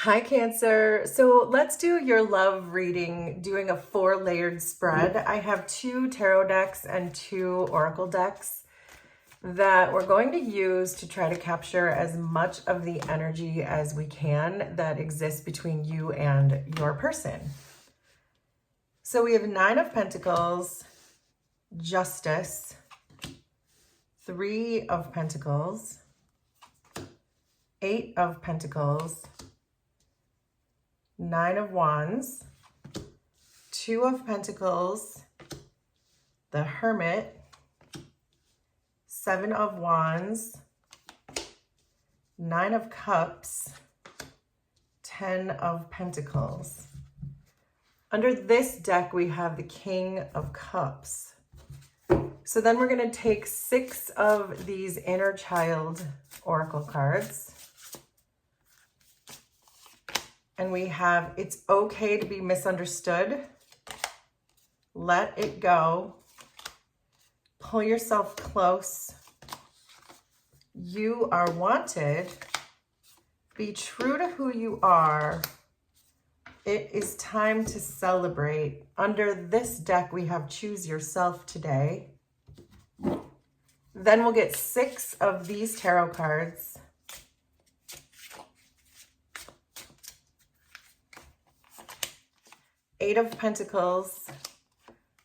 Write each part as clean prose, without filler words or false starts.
Hi, Cancer. So let's do your love reading, doing a 4-layered spread. I have 2 tarot decks and 2 oracle decks that we're going to use to try to capture as much of the energy as we can that exists between you and your person. So we have 9 of Pentacles, Justice, 3 of Pentacles, 8 of Pentacles, 9 of Wands, 2 of Pentacles, the Hermit, 7 of Wands, 9 of Cups, 10 of Pentacles. Under this deck, we have the King of Cups. So then we're going to take 6 of these inner child oracle cards. And we have, it's okay to be misunderstood. Let it go. Pull yourself close. You are wanted. Be true to who you are. It is time to celebrate. Under this deck, we have Choose Yourself today. Then we'll get 6 of these tarot cards. Eight of Pentacles,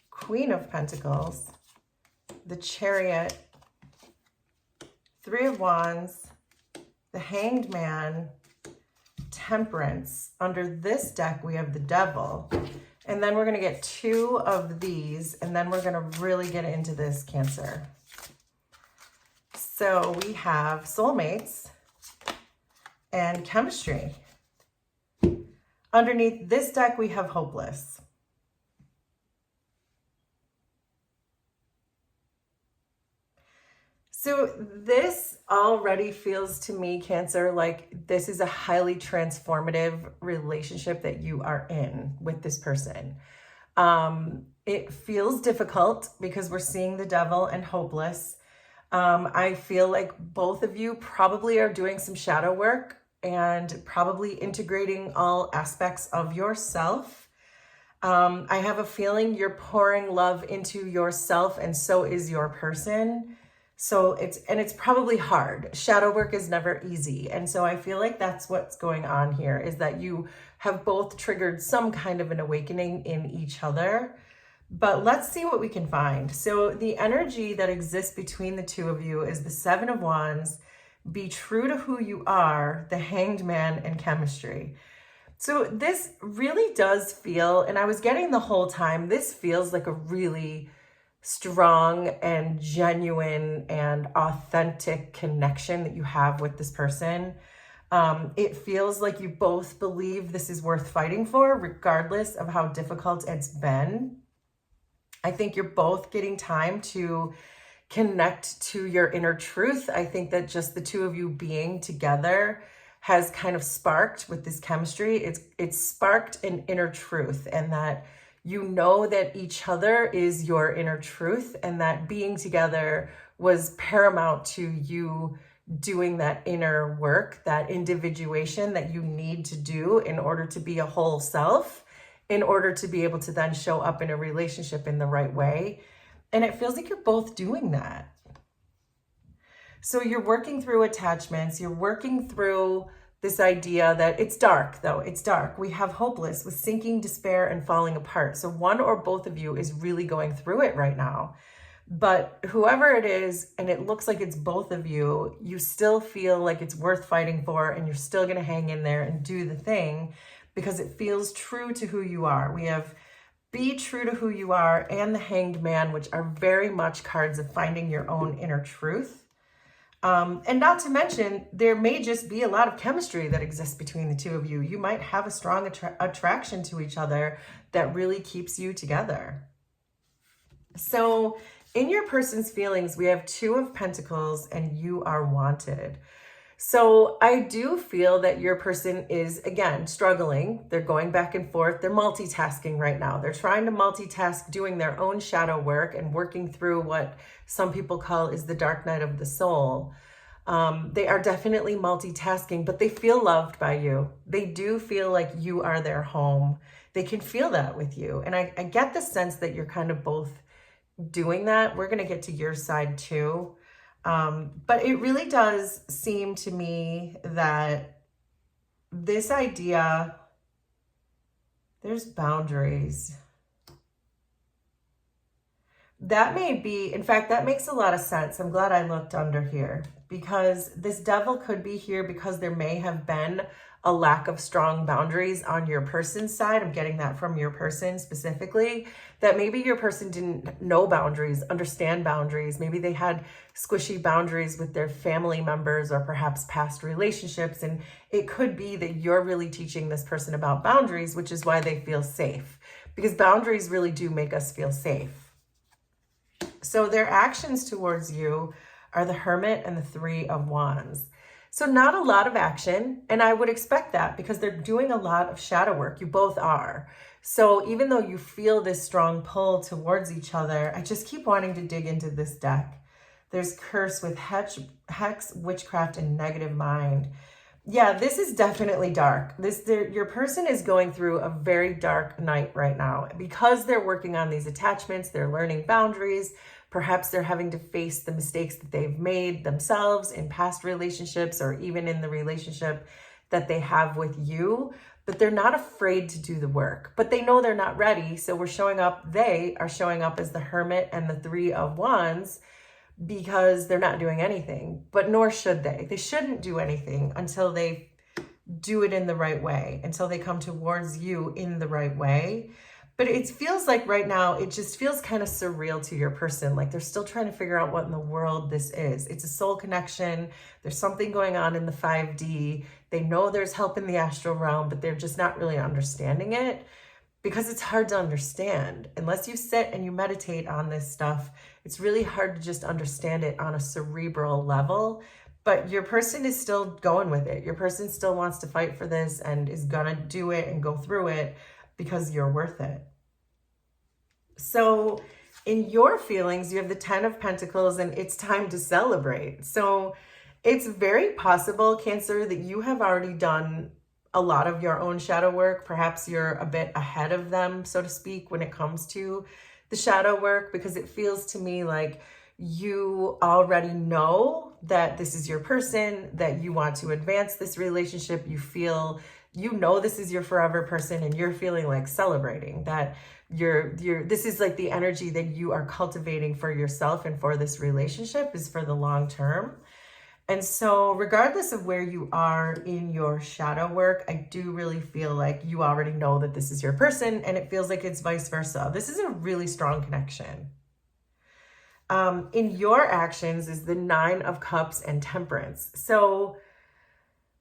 Queen of Pentacles, the Chariot, 3 of Wands, the Hanged Man, Temperance. Under this deck, we have the Devil. And then we're going to get 2 of these, and then we're going to really get into this, Cancer. So we have Soulmates and Chemistry. Underneath this deck, we have Hopeless. So this already feels to me, Cancer, like this is a highly transformative relationship that you are in with this person. It feels difficult because we're seeing the Devil and Hopeless. I feel like both of you probably are doing some shadow work and probably integrating all aspects of yourself. I have a feeling you're pouring love into yourself, and so is your person. So it's probably hard. Shadow work is never easy. And so I feel like that's what's going on here, is that you have both triggered some kind of an awakening in each other. But let's see what we can find. So the energy that exists between the two of you is the 7 of Wands, be true to who you are, the Hanged Man, and Chemistry. So this really does feel, and I was getting the whole time, this feels like a really strong and genuine and authentic connection that you have with this person. It feels like you both believe this is worth fighting for, regardless of how difficult it's been. I think you're both getting time to connect to your inner truth. I think that just the two of you being together has kind of sparked with this chemistry. It's sparked an inner truth, and that you know that each other is your inner truth, and that being together was paramount to you doing that inner work, that individuation that you need to do in order to be a whole self, in order to be able to then show up in a relationship in the right way. And it feels like you're both doing that. So you're working through attachments. You're working through this idea that it's dark, though. It's dark. We have Hopeless with sinking, despair, and falling apart. So one or both of you is really going through it right now. But whoever it is, and it looks like it's both of you, you still feel like it's worth fighting for, and you're still going to hang in there and do the thing because it feels true to who you are. We have Be True to Who You Are and the Hanged Man, which are very much cards of finding your own inner truth. And not to mention, there may just be a lot of chemistry that exists between the two of you. You might have a strong attraction to each other that really keeps you together. So in your person's feelings, we have 2 of Pentacles and you are wanted. So I do feel that your person is, again, struggling. They're going back and forth. They're multitasking right now. They're trying to multitask, doing their own shadow work and working through what some people call is the dark night of the soul. They are definitely multitasking, but they feel loved by you. They do feel like you are their home. They can feel that with you. And I get the sense that you're kind of both doing that. We're going to get to your side too. But it really does seem to me that this idea, there's boundaries. That may be, in fact, that makes a lot of sense. I'm glad I looked under here, because this devil could be here because there may have been a lack of strong boundaries on your person's side. I'm getting that from your person specifically, that maybe your person didn't know boundaries, understand boundaries. Maybe they had squishy boundaries with their family members or perhaps past relationships. And it could be that you're really teaching this person about boundaries, which is why they feel safe, because boundaries really do make us feel safe. So their actions towards you are the Hermit and the Three of Wands. So not a lot of action, and I would expect that because they're doing a lot of shadow work. You both are. So even though you feel this strong pull towards each other, I just keep wanting to dig into this deck. There's curse with hex, witchcraft, and negative mind. Yeah, this is definitely dark. Your person is going through a very dark night right now because they're working on these attachments. They're learning boundaries. Perhaps they're having to face the mistakes that they've made themselves in past relationships or even in the relationship that they have with you. But they're not afraid to do the work, but they know they're not ready. So they are showing up as the Hermit and the Three of Wands because they're not doing anything, but nor should they. They shouldn't do anything until they do it in the right way, until they come towards you in the right way. But it feels like right now, it just feels kind of surreal to your person. Like they're still trying to figure out what in the world this is. It's a soul connection. There's something going on in the 5D. They know there's help in the astral realm, but they're just not really understanding it because it's hard to understand. Unless you sit and you meditate on this stuff, it's really hard to just understand it on a cerebral level. But your person is still going with it. Your person still wants to fight for this and is gonna do it and go through it because you're worth it. So in your feelings, you have the 10 of Pentacles and it's time to celebrate. So it's very possible, Cancer, that you have already done a lot of your own shadow work. Perhaps you're a bit ahead of them, so to speak, when it comes to the shadow work, because it feels to me like you already know that this is your person, that you want to advance this relationship. You know this is your forever person, and you're feeling like celebrating that this is like the energy that you are cultivating for yourself and for this relationship is for the long term. And so regardless of where you are in your shadow work, I do really feel like you already know that this is your person, and it feels like it's vice versa. This is a really strong connection. In your actions is the 9 of Cups and Temperance. So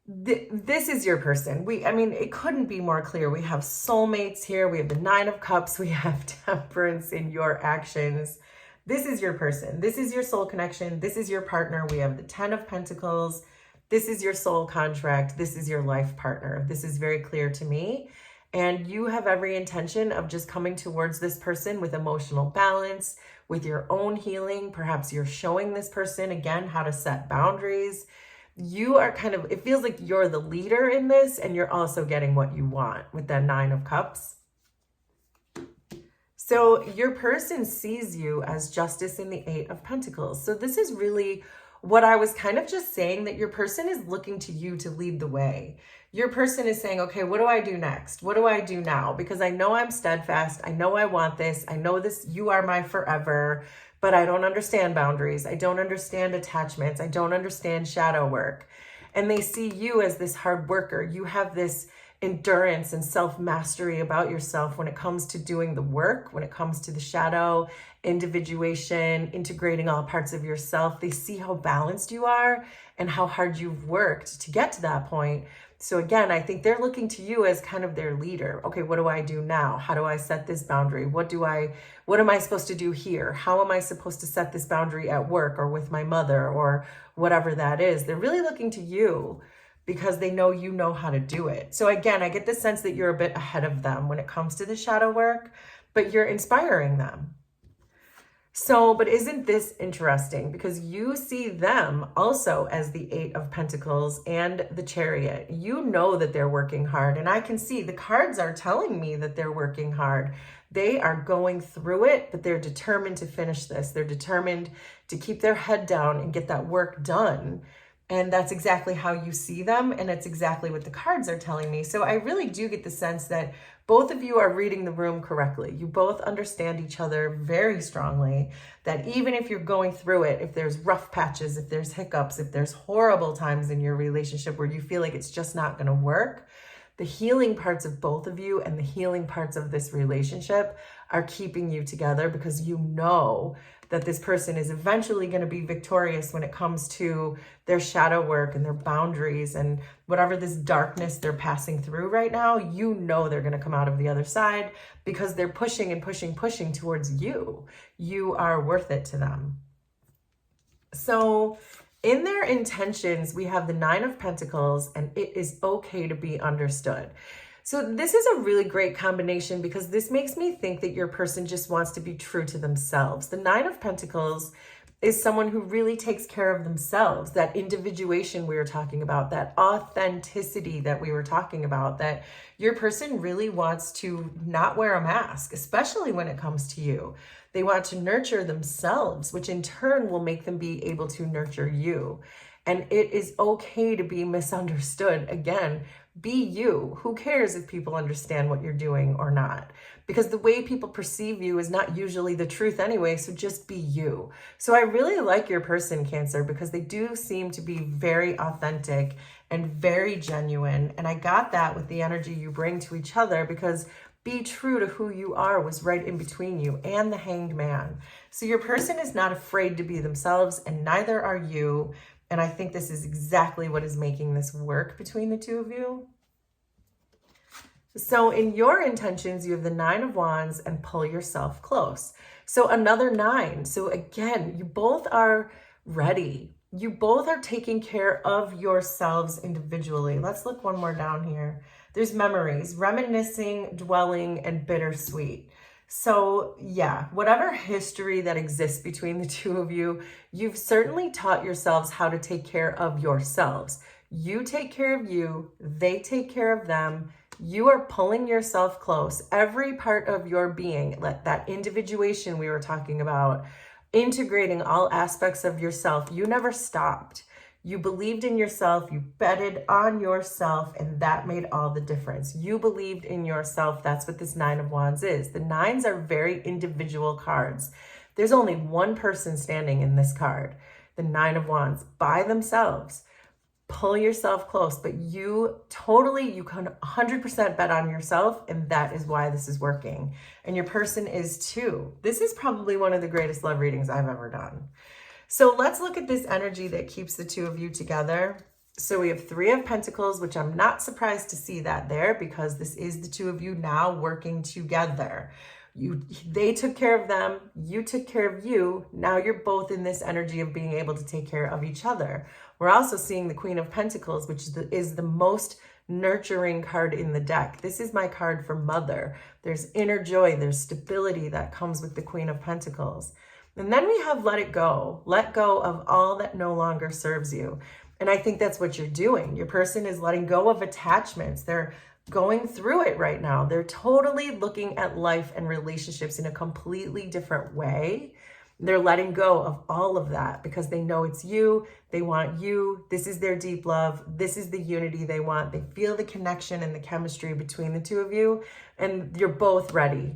this is your person. It couldn't be more clear. We have soulmates here. We have the 9 of Cups. We have Temperance in your actions. This is your person. This is your soul connection. This is your partner. We have the 10 of Pentacles. This is your soul contract. This is your life partner. This is very clear to me. And you have every intention of just coming towards this person with emotional balance, with your own healing. Perhaps you're showing this person, again, how to set boundaries. You are it feels like you're the leader in this, and you're also getting what you want with that 9 of Cups. So your person sees you as Justice in the 8 of Pentacles. So this is really what I was kind of just saying, that your person is looking to you to lead the way. Your person is saying, okay, what do I do next? What do I do now? Because I know I'm steadfast. I know I want this. I know this, you are my forever, but I don't understand boundaries. I don't understand attachments. I don't understand shadow work. And they see you as this hard worker. You have this endurance and self-mastery about yourself when it comes to doing the work, when it comes to the shadow, individuation, integrating all parts of yourself. They see how balanced you are and how hard you've worked to get to that point. So again, I think they're looking to you as kind of their leader. Okay, what do I do now? How do I set this boundary? What am I supposed to do here? How am I supposed to set this boundary at work or with my mother or whatever that is? They're really looking to you because they know you know how to do it. So again, I get the sense that you're a bit ahead of them when it comes to the shadow work, but you're inspiring them. So, but isn't this interesting? Because you see them also as the Eight of Pentacles and the Chariot. You know that they're working hard. And I can see the cards are telling me that they're working hard. They are going through it, but they're determined to finish this. They're determined to keep their head down and get that work done. And that's exactly how you see them. And it's exactly what the cards are telling me. So I really do get the sense that both of you are reading the room correctly. You both understand each other very strongly, that even if you're going through it, if there's rough patches, if there's hiccups, if there's horrible times in your relationship where you feel like it's just not going to work, the healing parts of both of you and the healing parts of this relationship are keeping you together, because you know that this person is eventually going to be victorious when it comes to their shadow work and their boundaries and whatever this darkness they're passing through right now. You know they're going to come out of the other side because they're pushing and pushing towards you. You are worth it to them. So in their intentions, we have the Nine of Pentacles, and it is okay to be understood. So this is a really great combination, because this makes me think that your person just wants to be true to themselves. The Nine of Pentacles is someone who really takes care of themselves, that individuation we were talking about, that authenticity that we were talking about, that your person really wants to not wear a mask, especially when it comes to you. They want to nurture themselves, which in turn will make them be able to nurture you. And it is okay to be misunderstood. Again, be you. Who cares if people understand what you're doing or not? Because the way people perceive you is not usually the truth anyway, so just be you. So I really like your person, Cancer, because they do seem to be very authentic and very genuine. And I got that with the energy you bring to each other, because be true to who you are was right in between you and the Hanged Man. So your person is not afraid to be themselves, and neither are you. And I think this is exactly what is making this work between the two of you. So in your intentions, you have the Nine of Wands and pull yourself close. So another 9. So again, you both are ready. You both are taking care of yourselves individually. Let's look one more down here. There's memories, reminiscing, dwelling, and bittersweet. So yeah, whatever history that exists between the two of you, you've certainly taught yourselves how to take care of yourselves. You take care of you, they take care of them. You are pulling yourself close. Every part of your being, that individuation we were talking about, integrating all aspects of yourself, you never stopped. You believed in yourself, you betted on yourself, and that made all the difference. You believed in yourself. That's what this Nine of Wands is. The nines are very individual cards. There's only one person standing in this card, the Nine of Wands, by themselves. Pull yourself close, but you can 100% bet on yourself, and that is why this is working. And your person is too. This is probably one of the greatest love readings I've ever done. So let's look at this energy that keeps the two of you together. So we have Three of Pentacles, which I'm not surprised to see that there, because this is the two of you now working together. They took care of them, you took care of you. Now you're both in this energy of being able to take care of each other. We're also seeing the Queen of Pentacles, which is the most nurturing card in the deck. This is my card for mother. There's inner joy, there's stability that comes with the Queen of Pentacles. And then we have let it go. Let go of all that no longer serves you. And I think that's what you're doing. Your person is letting go of attachments. They're going through it right now. They're totally looking at life and relationships in a completely different way. They're letting go of all of that because they know it's you. They want you. This is their deep love. This is the unity they want. They feel the connection and the chemistry between the two of you, and you're both ready.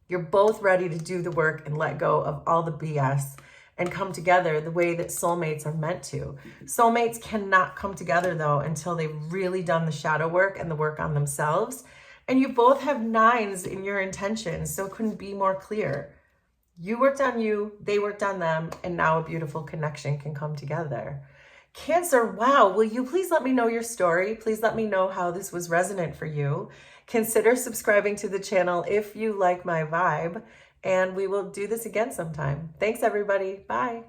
You're both ready to do the work and let go of all the BS and come together the way that soulmates are meant to. Soulmates cannot come together, though, until they've really done the shadow work and the work on themselves. And you both have 9s in your intentions, so it couldn't be more clear. You worked on you, they worked on them, and now a beautiful connection can come together. Cancer, wow, will you please let me know your story? Please let me know how this was resonant for you. Consider subscribing to the channel if you like my vibe, and we will do this again sometime. Thanks, everybody. Bye.